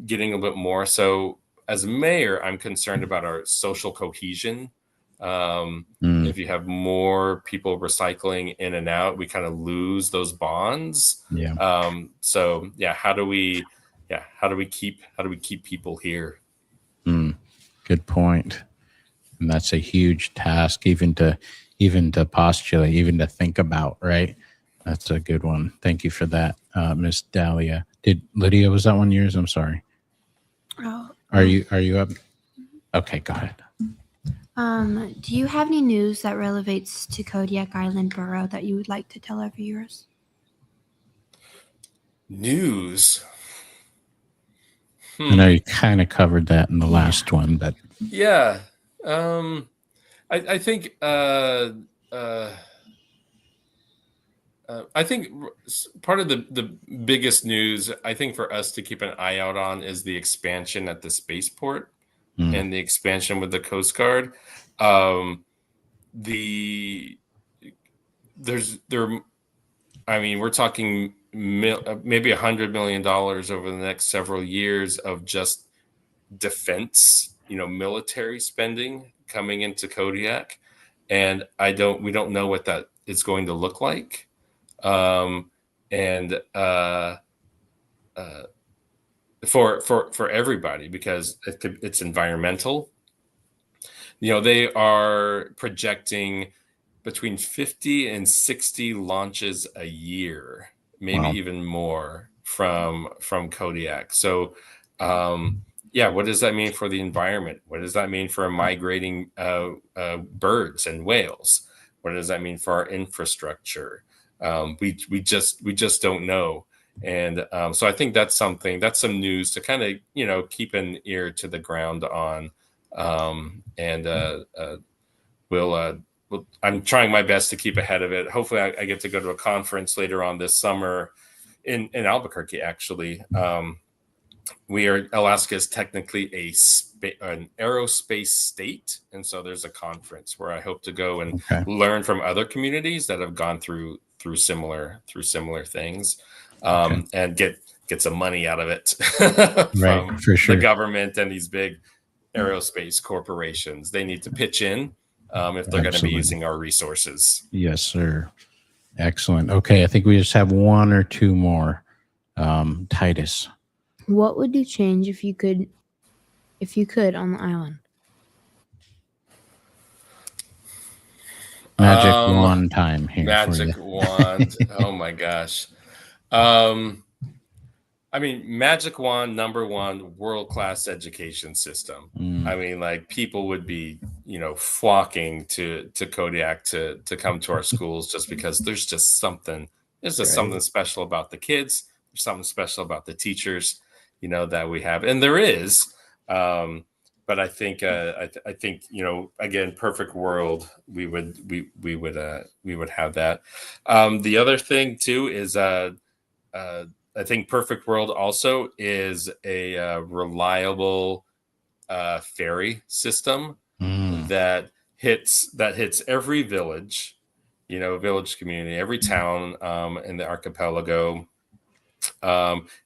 getting a bit more. So as mayor, I'm concerned about our social cohesion. If you have more people recycling in and out, we kind of lose those bonds. Yeah. How do we keep people here? Good point. And that's a huge task, even to postulate, even to think about, right? That's a good one. Thank you for that, Miss Dahlia. Lydia, was that one yours? I'm sorry. Oh. Are you up? Okay, go ahead. Do you have any news that relates to Kodiak Island Borough that you would like to tell our viewers? News. I know you kind of covered that in the last one, but yeah. I think I think part of the biggest news, I think, for us to keep an eye out on is the expansion at the spaceport and the expansion with the Coast Guard. We're talking maybe $100 million over the next several years of just defense, military spending coming into Kodiak, and we don't know what that is going to look like. For everybody, because it's environmental. They are projecting between 50 and 60 launches a year, maybe even more from Kodiak. So, what does that mean for the environment? What does that mean for migrating birds and whales? What does that mean for our infrastructure? We just don't know. And so I think that's some news to kind of, keep an ear to the ground on. I'm trying my best to keep ahead of it. Hopefully I get to go to a conference later on this summer in Albuquerque, actually. Alaska is technically an aerospace state. And so there's a conference where I hope to go and learn from other communities that have gone through similar things, and get some money out of it from for sure. The government and these big aerospace corporations. They need to pitch in if they're going to be using our resources. Yes, sir. Excellent. Okay, I think we just have one or two more. Titus, What would you change if you could on the island? Magic wand time here. Magic wand. Oh my gosh. Magic wand, number one, world-class education system. People would be, flocking to Kodiak to come to our schools just because there's just something special about the kids. There's something special about the teachers, that we have. And there is, but I think, again, perfect world, we would have that. The other thing too is, I think perfect world also is a reliable ferry system that hits every village, village community, every town in the archipelago.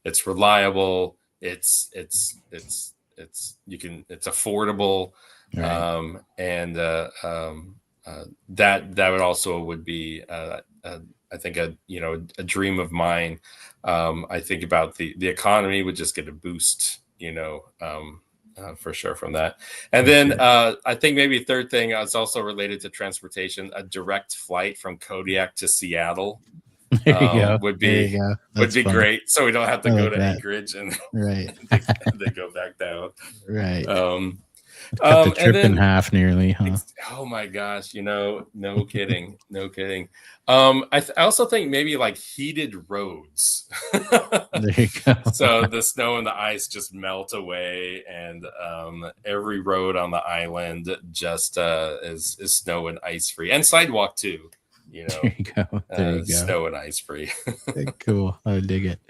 It's reliable. It's affordable, right. That would also would be I think a dream of mine. I think about the economy would just get a boost, for sure from that. And then I think maybe a third thing is also related to transportation. A direct flight from Kodiak to Seattle would be great. So we don't have to go to Anchorage and right. and then go back down. Right. Cut the trip in half nearly, huh? Oh my gosh, no kidding. No kidding. I also think maybe like heated roads. There you go. So the snow and the ice just melt away, and every road on the island just is snow and ice free, and sidewalk too. There you go. Snow and ice free. Cool. I dig it.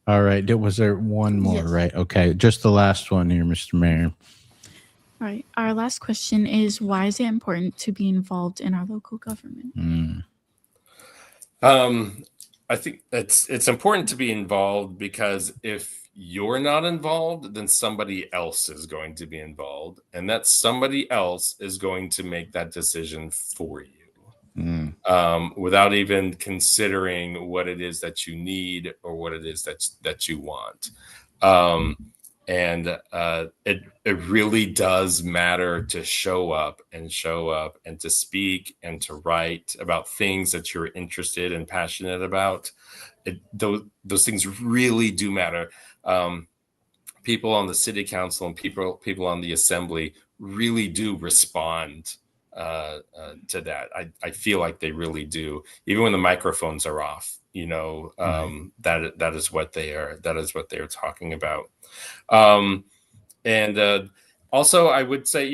All right. Was there one more? Yes. Right. Okay. Just the last one here, Mr. Mayor. All right. Our last question is, why is it important to be involved in our local government? I think it's important to be involved because if you're not involved, then somebody else is going to be involved, and that somebody else is going to make that decision for you. Without even considering what it is that you need or what it is that you want. It really does matter to show up and to speak and to write about things that you're interested and passionate about. Those things really do matter. People on the city council and people on the assembly really do respond to that. I feel like they really do, even when the microphones are off. That is what they are talking about. Also, I would say,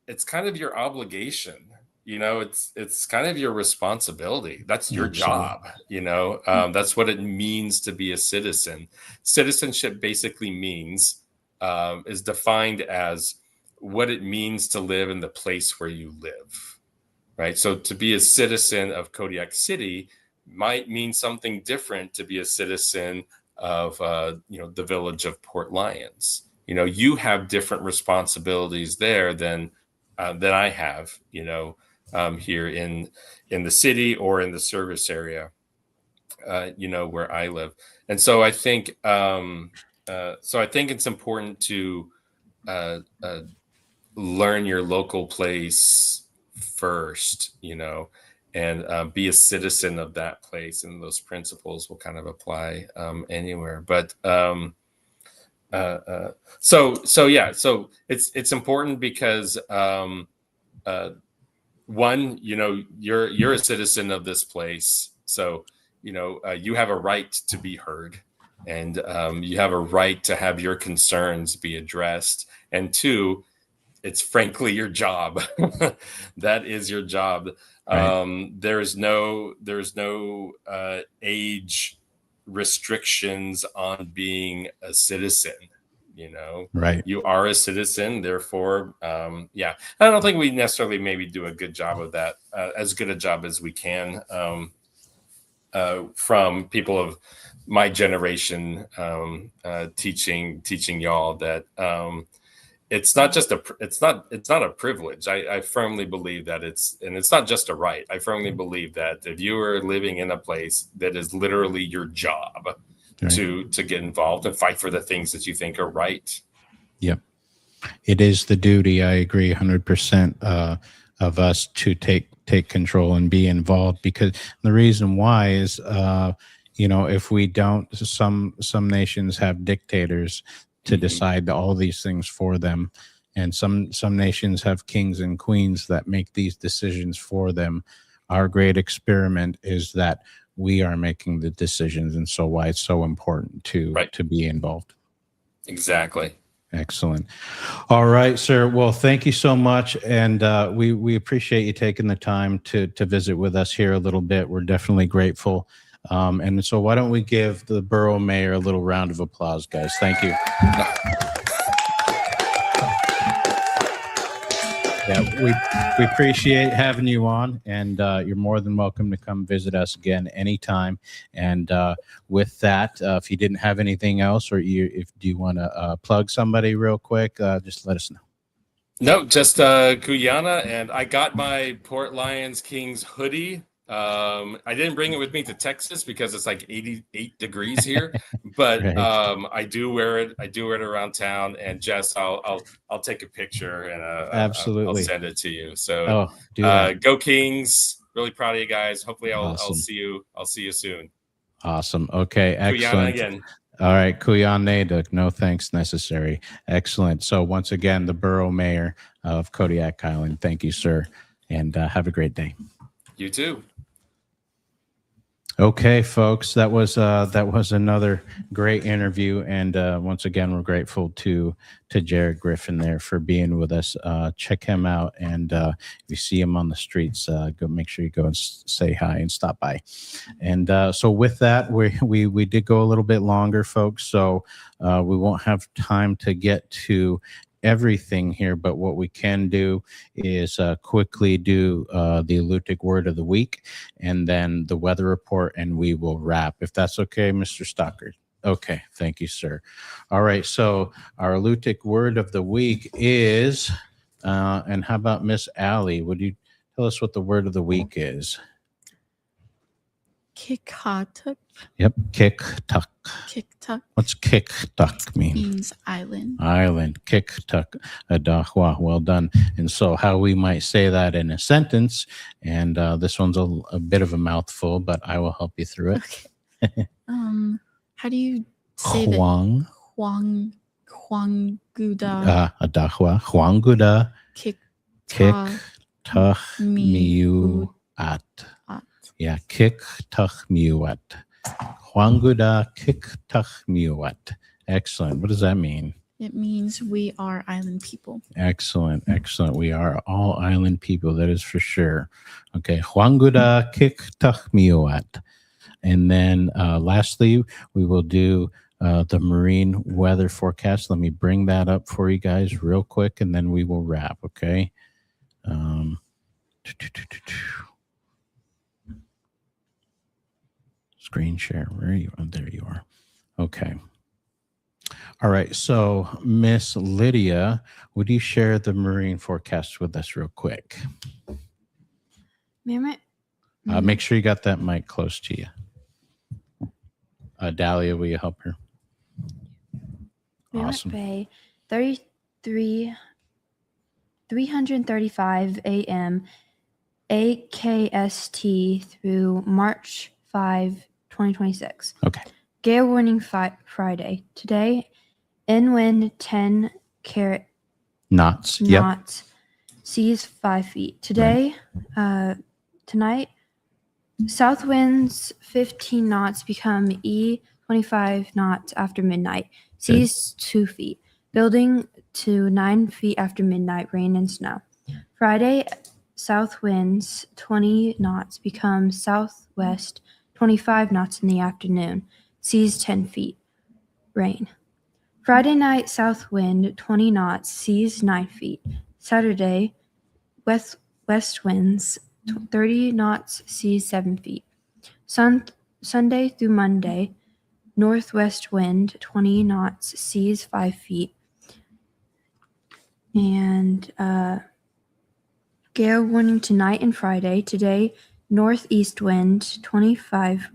it's kind of your obligation, it's kind of your responsibility. That's your Absolutely. job. That's what it means to be a citizen. Citizenship basically means is defined as what it means to live in the place where you live, right? So to be a citizen of Kodiak City might mean something different to be a citizen of the village of Port Lions. You have different responsibilities there than I have, here in the city or in the service area, where I live. And so I think it's important to learn your local place first, and be a citizen of that place, and those principles will kind of apply anywhere. But so it's important because one, you're a citizen of this place, so you have a right to be heard, and you have a right to have your concerns be addressed. And two, it's frankly your job. That is your job. Right. There's no age restrictions on being a citizen. Right. You are a citizen, therefore, I don't think we necessarily maybe do a good job of that, as good a job as we can, from people of my generation, teaching y'all that it's not a privilege. I firmly believe that it's not just a right. I firmly believe that if you are living in a place that is literally your job, right, to get involved and fight for the things that you think are right. Yep. It is the duty, I agree 100%, of us to take control and be involved, because the reason why is, if we don't, some nations have dictators to decide all these things for them. And some nations have kings and queens that make these decisions for them. Our great experiment is that we are making the decisions, and so why it's so important to be involved. Exactly. Excellent. All right, sir. Well, thank you so much, and we appreciate you taking the time to visit with us here a little bit. We're definitely grateful. And so why don't we give the borough mayor a little round of applause, guys? Thank you. Yeah, we appreciate having you on, and you're more than welcome to come visit us again anytime. And with that, if you didn't have anything else, or do you want to plug somebody real quick, just let us know. No, just Guyana, and I got my Port Lions Kings hoodie. I didn't bring it with me to Texas because it's like 88 degrees here, but Right. I do wear it. I do wear it around town, and Jess, I'll take a picture and Absolutely. I'll send it to you. So go Kings! Really proud of you guys. Hopefully I'll see you. I'll see you soon. Awesome. Okay. Excellent. Again. All right. Kuyan Naduk. No thanks necessary. Excellent. So once again, the borough mayor of Kodiak Island. Thank you, sir. And have a great day. You too. Okay, folks, that was another great interview, and once again, we're grateful to Jared Griffin there for being with us. Check him out, and if you see him on the streets, go make sure you go and say hi and stop by. And so with that, we did go a little bit longer, folks, so we won't have time to get to everything here, but what we can do is quickly do the Alutiiq word of the week, and then the weather report, and we will wrap, if that's okay, Mr. Stockard. Okay, thank you, sir. All right, so our Alutiiq word of the week is, and how about Miss Allie? Would you tell us what the word of the week is? Kikhatuk. Yep, Kiktuk. Kiktuk What's Kiktuk mean? means island. Island. Kiktuk Adahwa. Well done. And so how we might say that in a sentence, and this one's a bit of a mouthful, but I will help you through it. Okay. How do you say Huang. that? Huanguda. Adahwa. Huanguda. Kiktuk Miuat. Yeah, Kiktuk Huanguda Kiktuk Miuat. Excellent. What does that mean? It means we are island people. Excellent, excellent. We are all island people, that is for sure. Okay, Huanguda Kik Takmiuat. And then lastly, we will do the marine weather forecast. Let me bring that up for you guys real quick, and then we will wrap, okay? Screen share, where are you? Oh, there you are. Okay. All right, so Miss Lydia, would you share the marine forecast with us real quick? Make sure you got that mic close to you. Dahlia, will you help her? Merritt Awesome. Bay, 335 AM, AKST through March 5, 2026. Okay. Gale warning Friday. Today, inwind 10 carat Knots. Yep. knots, seas 5 feet. Today, tonight, south winds 15 knots become E 25 knots after midnight. Seas 2 feet. Building to 9 feet after midnight. Rain and snow. Friday, south winds 20 knots become southwest 25 knots in the afternoon. Seas 10 feet. Rain. Friday night, south wind 20 knots. Seas 9 feet. Saturday, west winds 30 knots. Seas 7 feet. Sunday through Monday, northwest wind 20 knots. Seas 5 feet. And gale warning tonight and Friday. Today, northeast wind 25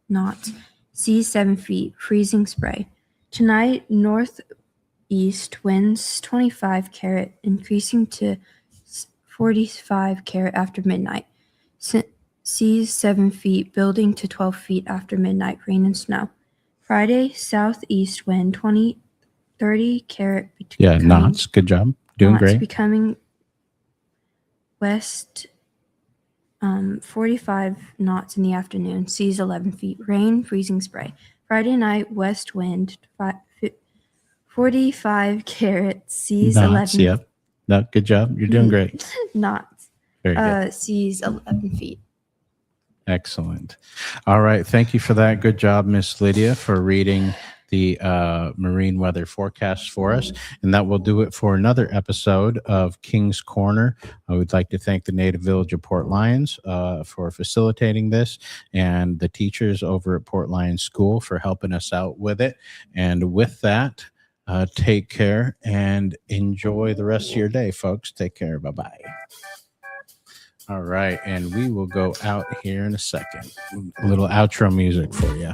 knots. Seas 7 feet. Freezing spray. Tonight, northeast winds 25 carat, increasing to 45 carat after midnight. Seas 7 feet, building to 12 feet after midnight. Rain and snow. Friday, southeast wind 30 carat. Yeah, knots. Good job. Doing knots great. Becoming west 45 knots in the afternoon. Seas 11 feet. Rain, freezing spray. Friday night, west wind 45 carat. Seas Knots. 11 Yep. No, good job. You're doing great. knots. Very good. Seas 11 feet. Excellent. All right. Thank you for that. Good job, Miss Lydia, for reading the marine weather forecast for us. And that will do it for another episode of King's Corner. I would like to thank the Native Village of Port Lions for facilitating this, and the teachers over at Port Lions School for helping us out with it. And with that, take care and enjoy the rest of your day, folks. Take care. Bye-bye. All right. And we will go out here in a second. A little outro music for you.